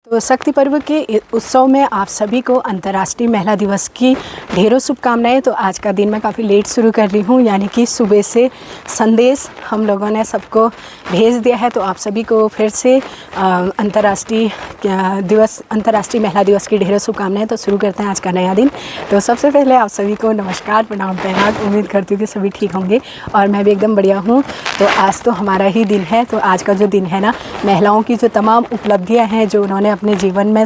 तो शक्ति पर्व के उत्सव में आप सभी को अंतर्राष्ट्रीय महिला दिवस की ढेरों शुभकामनाएं। तो आज का दिन मैं काफ़ी लेट शुरू कर रही हूँ, यानी कि सुबह से संदेश हम लोगों ने सबको भेज दिया है। तो आप सभी को फिर से अंतर्राष्ट्रीय महिला दिवस की ढेरों शुभकामनाएं। तो शुरू करते हैं आज का नया दिन। तो सबसे पहले आप सभी को नमस्कार, प्रणाम, तैनात। उम्मीद करती हूँ कि सभी ठीक होंगे और मैं भी एकदम बढ़िया हूँ। तो आज तो हमारा ही दिन है। तो आज का जो दिन है ना, महिलाओं की जो तमाम उपलब्धियाँ हैं, जो उन्होंने अपने जीवन में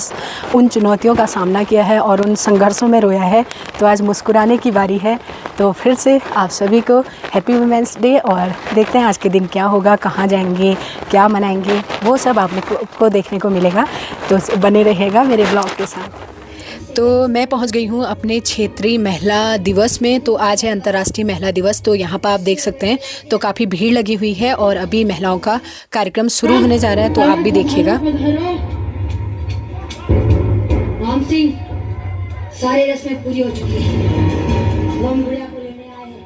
उन चुनौतियों का सामना किया है और उन संघर्षों में रोया है, तो आज मुस्कुराने की बारी है। तो फिर से आप सभी को हैप्पी वुमेंस डे। और देखते हैं आज के दिन क्या होगा, कहाँ जाएंगे, क्या मनाएंगे, वो सब आपको देखने को मिलेगा। तो बने रहिएगा मेरे ब्लॉग के साथ। तो मैं पहुंच गई हूं अपने क्षेत्रीय महिला दिवस में। तो आज है अंतर्राष्ट्रीय महिला दिवस। तो यहां पर आप देख सकते हैं तो काफ़ी भीड़ लगी हुई है और अभी महिलाओं का कार्यक्रम शुरू होने जा रहा है। तो आप भी देखिएगा। राम सिंह, सारी रस्में पूरी हो चुकी है। वो हम गुड़िया को लेने आए हैं।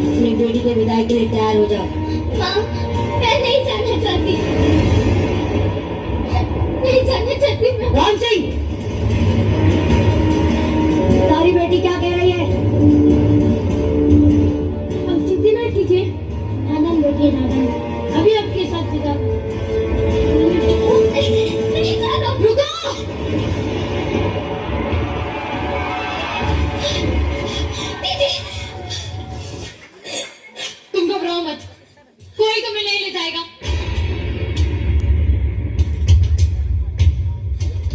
अपनी बेटी के विदाई के लिए तैयार हो जाओ। माँ, मैं नहीं जाना चाहती। नहीं जाना चाहती मैं। राम सिंह, तारी बेटी क्या कह रही है? अब चिंता ना कीजिए। नादन बेटी है, नादन। अभी आपके साथ सीधा। नहीं जाना। रुको। दीदी, तुम घबराओ मत, कोई तुम्हें नहीं ले जाएगा।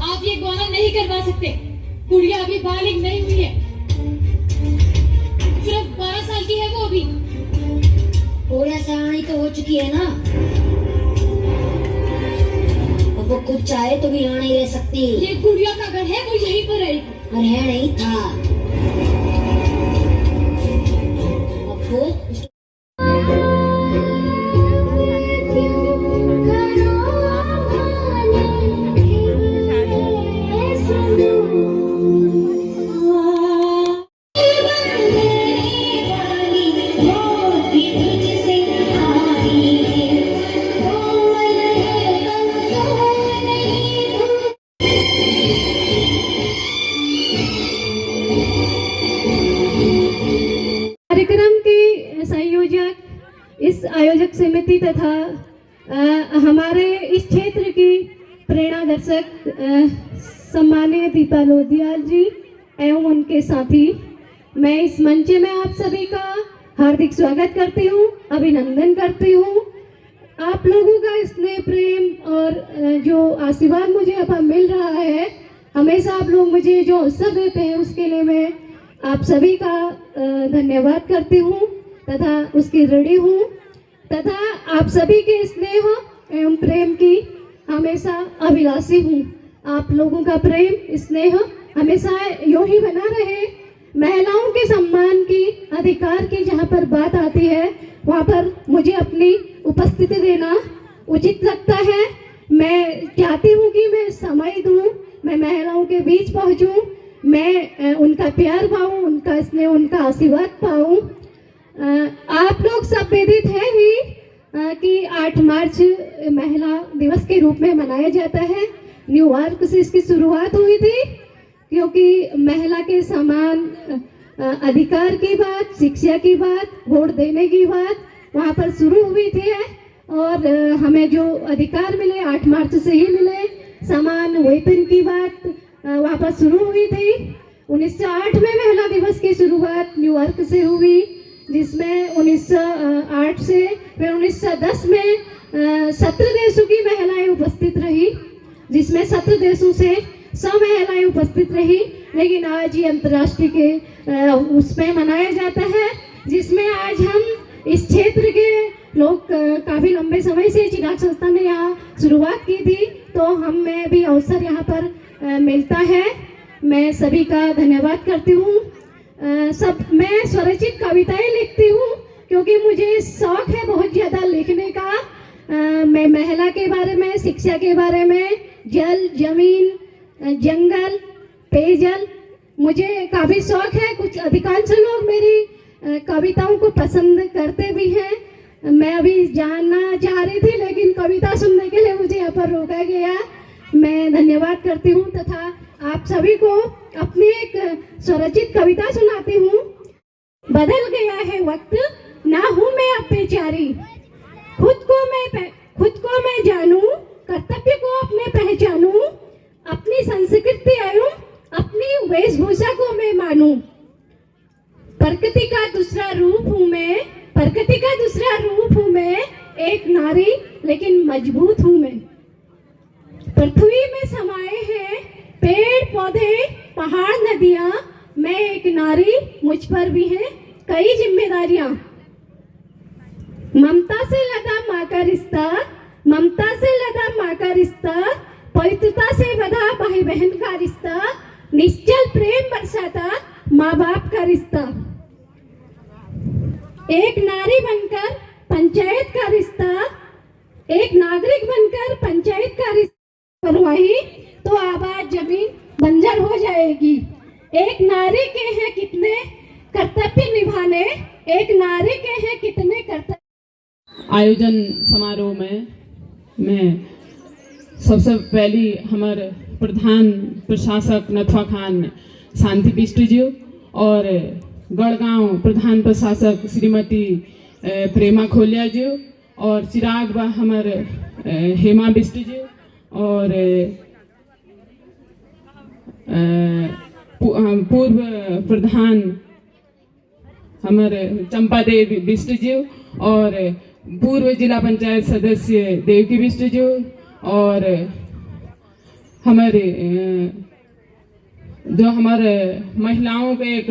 आप ये गौना नहीं करवा सकते। गुड़िया अभी बालिग नहीं हुई है, सिर्फ 12 साल की है वो अभी। थोड़ा सयानी तो हो चुकी है ना। अब वो खुद चाहे तो भी यहाँ नहीं रह सकती। ये गुड़िया का घर है, वो यहीं पर रहेगी। और है नहीं था। अब वो कार्यक्रम के संयोजक, इस आयोजक समिति तथा हमारे इस क्षेत्र की प्रेरणादर्शक सम्मानीय दीपा लोधियाल जी एवं उनके साथी, मैं इस मंच में आप सभी का हार्दिक स्वागत करती हूँ, अभिनंदन करती हूँ। आप लोगों का स्नेह, प्रेम और जो आशीर्वाद मुझे अब मिल रहा है, हमेशा आप लोग मुझे जो अवसर देते हैं, उसके लिए मैं आप सभी का धन्यवाद करती हूँ तथा उसकी ऋणी हूँ तथा आप सभी के स्नेह एवं प्रेम की हमेशा अभिलाषी हूँ। आप लोगों का प्रेम, स्नेह हमेशा यूं ही बना रहे। महिलाओं के सम्मान की, अधिकार की जहाँ पर बात आती है, वहाँ पर मुझे अपनी उपस्थिति देना उचित लगता है। मैं चाहती हूँ कि मैं समय दूँ, मैं महिलाओं के बीच पहुँचूँ, मैं उनका प्यार पाऊँ, उनका स्नेह, उनका आशीर्वाद पाऊँ। आप लोग सब विदित है ही कि 8 मार्च महिला दिवस के रूप में मनाया जाता है। न्यूयॉर्क से इसकी शुरुआत हुई थी, क्योंकि महिला के समान अधिकार की बात, शिक्षा की बात, वोट देने की बात वहाँ पर शुरू हुई थी और हमें जो अधिकार मिले 8 मार्च से ही मिले। समान वेतन की बात वहाँ पर शुरू हुई थी। 1908 में महिला दिवस की शुरुआत न्यूयॉर्क से हुई, जिसमें 1908 से फिर 1910 में 17 देशों की महिलाएं उपस्थित रही, जिसमें 17 देशों से 100 महिलाएं उपस्थित रही। लेकिन आज ये अंतर्राष्ट्रीय के उसमें मनाया जाता है, जिसमें आज हम इस क्षेत्र के लोग काफ़ी लंबे समय से चिराग संस्था ने यहाँ शुरुआत की थी, तो हमें भी अवसर यहाँ पर मिलता है। मैं सभी का धन्यवाद करती हूँ। मैं स्वरचित कविताएं लिखती हूँ, क्योंकि मुझे शौक है बहुत ज़्यादा लिखने का। मैं महिला के बारे में, शिक्षा के बारे में, जल, जमीन, जंगल, पेयजल, मुझे काफ़ी शौक है। कुछ अधिकांश लोग मेरी कविताओं को पसंद करते भी हैं। मैं अभी जानना चाह रही थी, लेकिन कविता सुनने के लिए मुझे यहाँ पर रोका गया। मैं धन्यवाद करती हूँ तथा आप सभी को अपनी एक स्वरचित कविता सुनाती हूँ। बदल गया है वक्त, ना हूँ मैं अब बेचारी, खुद को मैं जानूं, कर्तव्य को अपने पहचानूं, अपनी संस्कृति एवं अपनी वेशभूषा को मैं मानूं। प्रकृति का दूसरा रूप हूँ मैं, एक नारी लेकिन मजबूत हूँ मैं। पृथ्वी में समाये हैं पेड़ पौधे पहाड़ नदियाँ, मैं एक नारी, मुझ पर भी हैं कई जिम्मेदारियां। ममता से लदा माँ का रिश्ता, पवित्रता से बधा भाई बहन का रिश्ता, निश्चल प्रेम बरसाता माँ बाप का रिश्ता। एक नारी बनकर पंचायत का रिश्ता, एक नागरिक बनकर पंचायत का रिश्ता करवाई तो आबाद जमीन बंजर हो जाएगी। एक नारी के हैं कितने कर्तव्य निभाने, एक नारी के हैं कितने कर्तव्य। आयोजन समारोह में मैं सबसे पहली हमारे प्रधान प्रशासक नथवा खान शांति बिष्ट जी और गढ़गांव प्रधान प्रशासक श्रीमती प्रेमा खोलिया जी और चिराग बा हमारे हेमा बिष्ट जी और पूर्व प्रधान हमारे चंपा देवी बिष्ट जी और पूर्व जिला पंचायत सदस्य देवकी बिष्ट जी और हमारे जो हमारे महिलाओं के एक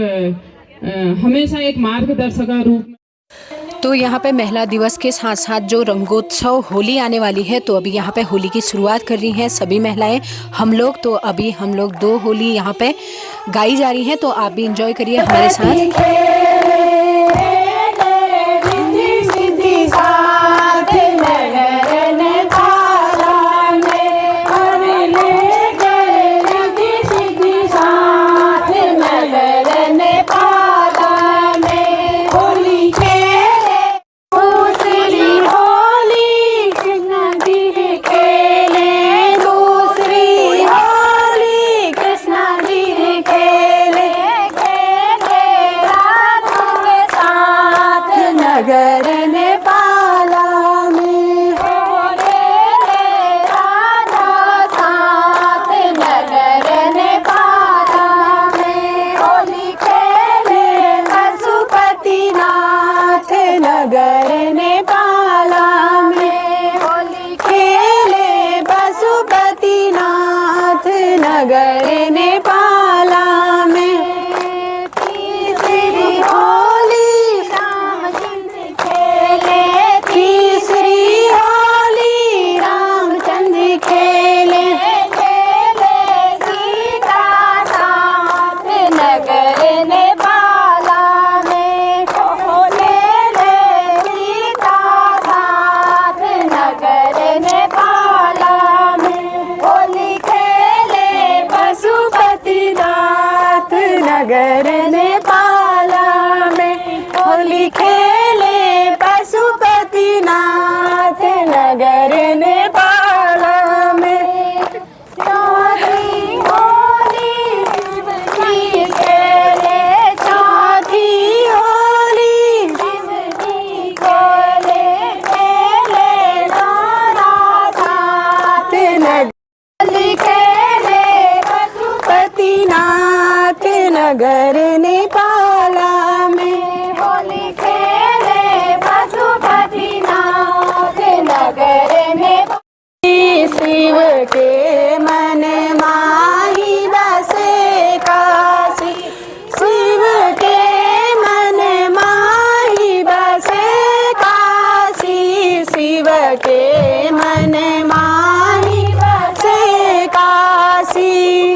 हमेशा एक मार्गदर्शक का रूप। तो यहाँ पे महिला दिवस के साथ साथ जो रंगोत्सव होली आने वाली है, तो अभी यहाँ पे होली की शुरुआत कर रही हैं सभी महिलाएं। हम लोग 2 होली यहाँ पे गाई जा रही हैं, तो आप भी इंजॉय करिए हमारे साथ। नगर नेपाला में होली खेले पशुपतिनाथ नगर नेपाल। शिव के मन माही बसे काशी, शिव के मन माही बसे काशी, शिव के मन माही बसे काशी।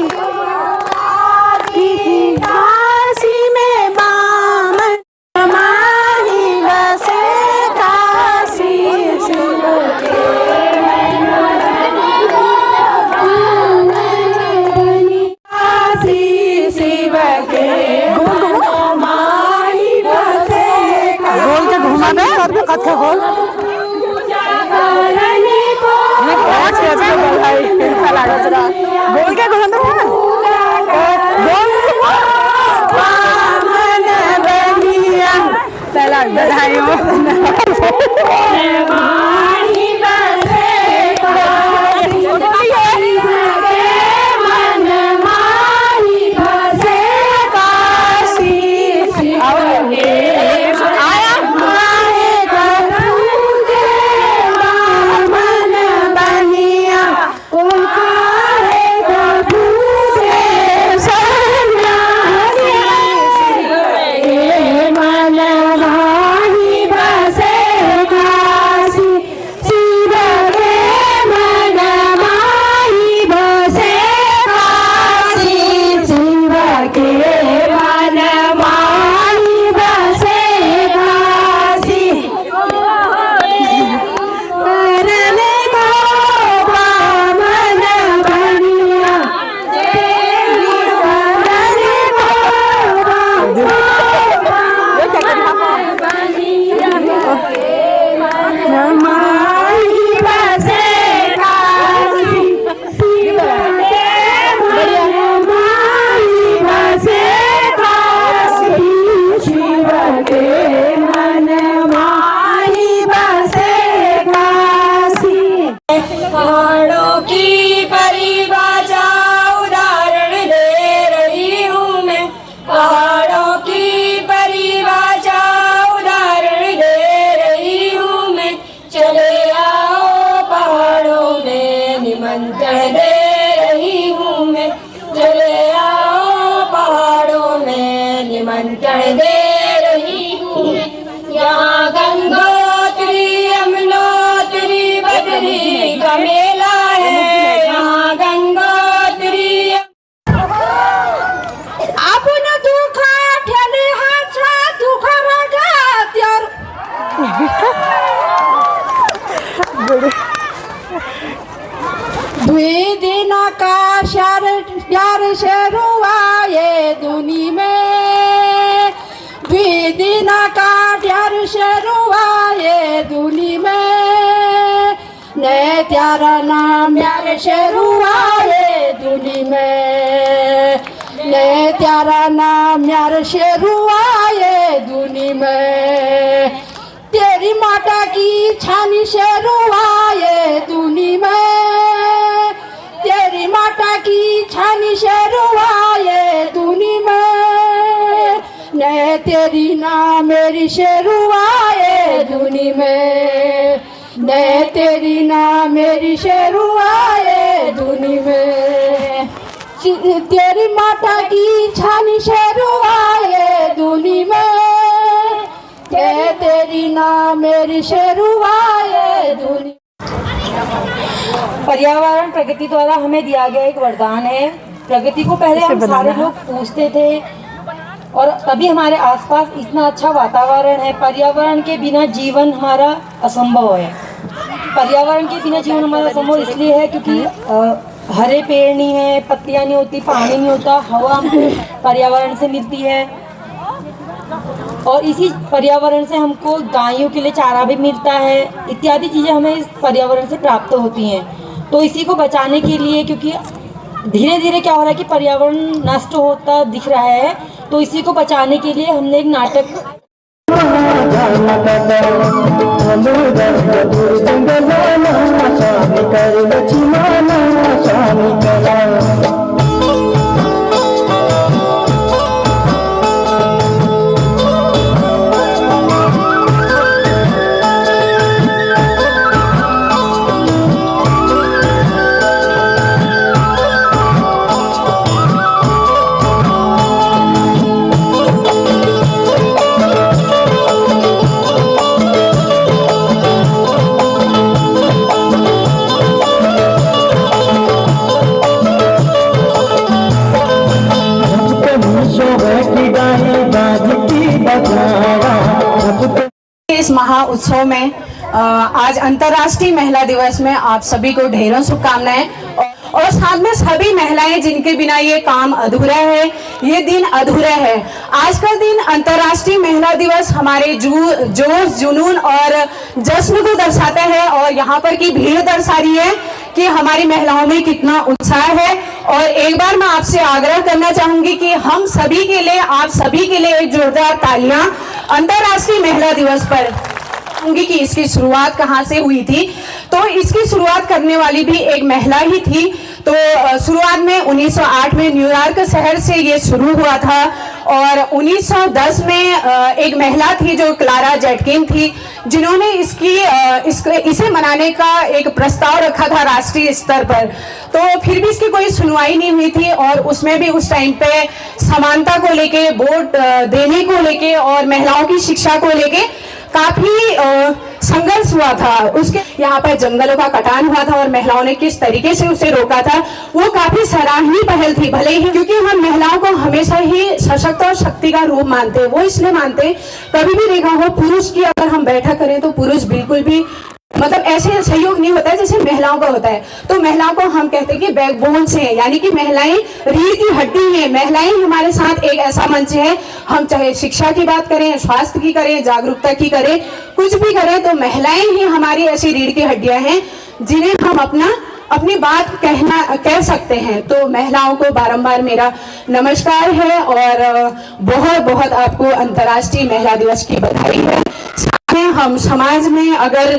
काशी में गोल के गोल चला पहाड़ों की परिभाषा उदाहरण दे रही हूँ मैं। पहाड़ों की परिभाषा उदाहरण दे रही हूँ मैं। चले आओ पहाड़ों में निमंत्रण दे रही हूँ मैं। चले आओ पहाड़ों में निमंत्रण दे रही हूँ मैं। यहाँ गंगोत्री यमुनोत्री बद्री का मेला है। यहाँ गंगोत्री आपण दुखा ठेले हाचा दुखा राजा त्यार दुई दिन का प्यार शरुआए दुनी में। दुई दिन का प्यार शरुआए दुनी में। ने त्यारा नाम प्यार शरुआए दुनी में। ने त्यारा नाम प्यार शरुआए दुनी में। तेरी माता की छानी शरुआए दुनी में। तेरी माता की छानी शरुआए दुनी में। ने तेरी नाम मेरी शरुआए दुनी में। ने तेरी नाम मेरी शरुआए दुनी में। तेरी माता की छानी शरुआए दुनी में। तेरी नाम मेरी शरुआए दुनी। पर्यावरण प्रकृति द्वारा हमें दिया गया एक वरदान है। प्रकृति को पहले हम सारे लोग पूजते थे और अभी हमारे आसपास इतना अच्छा वातावरण है। पर्यावरण के बिना जीवन हमारा असंभव है। पर्यावरण के बिना जीवन हमारा असंभव इसलिए है क्योंकि हरे पेड़ नहीं है, पत्तियां नहीं होती, पानी नहीं होता, हवा हमको पर्यावरण से मिलती है और इसी पर्यावरण से हमको गायों के लिए चारा भी मिलता है। इत्यादि चीज़ें हमें इस पर्यावरण से प्राप्त होती हैं। तो इसी को बचाने के लिए, क्योंकि धीरे धीरे क्या हो रहा है कि पर्यावरण नष्ट होता दिख रहा है, तो इसी को बचाने के लिए हमने एक नाटक इस महा उत्सव में आज अंतर्राष्ट्रीय महिला दिवस में आप सभी को ढेरों शुभकामनाएं और साथ में सभी महिलाएं जिनके बिना ये काम अधूरा है, ये दिन अधूरा है। आज का दिन अंतर्राष्ट्रीय महिला दिवस हमारे जोश, जुनून और जश्न को दर्शाता है और यहाँ पर की भीड़ दर्शा रही है कि हमारी महिलाओं में कितना उत्साह है। और एक बार मैं आपसे आग्रह करना चाहूंगी कि हम सभी के लिए, आप सभी के लिए एक जोरदार तालियां अंतर्राष्ट्रीय महिला दिवस पर होंगी कि इसकी शुरुआत कहाँ से हुई थी। तो इसकी शुरुआत करने वाली भी एक महिला ही थी। तो शुरुआत में 1908 में न्यूयॉर्क शहर से ये शुरू हुआ था और 1910 में एक महिला थी जो क्लारा जेटकिन थी, जिन्होंने इसे मनाने का एक प्रस्ताव रखा था राष्ट्रीय स्तर पर। तो फिर भी इसकी कोई सुनवाई नहीं हुई थी और उसमें भी उस टाइम पे समानता को लेके, वोट देने को लेके और महिलाओं की शिक्षा को लेके काफी संघर्ष हुआ था। उसके यहाँ पर जंगलों का कटान हुआ था और महिलाओं ने किस तरीके से उसे रोका था, वो काफी सराहनीय पहल थी। भले ही क्योंकि हम महिलाओं को हमेशा ही सशक्त और शक्ति का रूप मानते हैं, वो इसलिए मानते हैं, कभी भी देखा हो पुरुष की अगर हम बैठक करें तो पुरुष बिल्कुल भी मतलब ऐसे सहयोग नहीं होता है जैसे महिलाओं का होता है। तो महिलाओं को हम कहते हैं कि बैकबोन से है, यानी कि महिलाएं रीढ़ की हड्डी है। महिलाएं हमारे साथ एक ऐसा मंच है, हम चाहे शिक्षा की बात करें, स्वास्थ्य की करें, जागरूकता की करें, कुछ भी करें, तो महिलाएं ही हमारी ऐसी रीढ़ की हड्डियां हैं जिन्हें हम अपनी बात कह सकते हैं। तो महिलाओं को बारंबार मेरा नमस्कार है और बहुत बहुत आपको अंतर्राष्ट्रीय महिला दिवस की बधाई है। हम समाज में अगर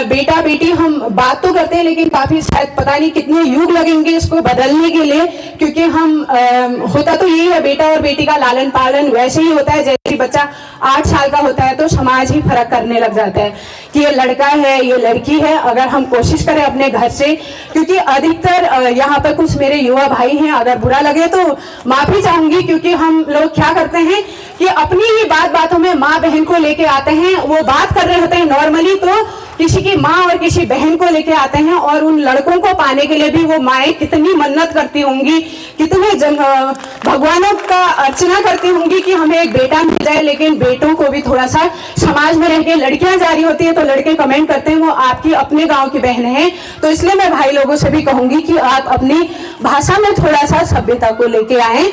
बेटा बेटी हम बात तो करते हैं, लेकिन काफी शायद पता नहीं कितने युग लगेंगे इसको बदलने के लिए, क्योंकि हम होता तो यही है, बेटा और बेटी का लालन पालन वैसे ही होता है जैसे बच्चा 8 साल का होता है तो समाज ही फर्क करने लग जाता है कि ये लड़का है, ये लड़की है। अगर हम कोशिश करें अपने घर से, क्योंकि अधिकतर यहाँ पर कुछ मेरे युवा भाई हैं, अगर बुरा लगे तो माफी चाहूंगी, क्योंकि हम लोग क्या करते हैं कि अपनी ही बातों में माँ बहन को लेके आते हैं। वो बात कर रहे होते हैं नॉर्मली तो किसी की माँ और किसी बहन को लेके आते हैं, और उन लड़कों को पाने के लिए भी वो माएँ कितनी मन्नत करती होंगी, कितने भगवानों का अर्चना करती होंगी कि हमें एक बेटा मिल जाए। लेकिन बेटों को भी थोड़ा सा समाज में रह के, लड़कियां जा रही होती है तो लड़के कमेंट करते हैं वो आपकी अपने गांव की बहन है। तो इसलिए मैं भाई लोगों से भी कहूंगी कि आप अपनी भाषा में थोड़ा सा सभ्यता को लेके आए।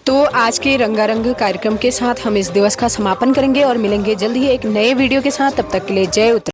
तो आज के रंगारंग कार्यक्रम के साथ हम इस दिवस का समापन करेंगे और मिलेंगे जल्द ही एक नए वीडियो के साथ। तब तक के लिए जय उत्तराखंड।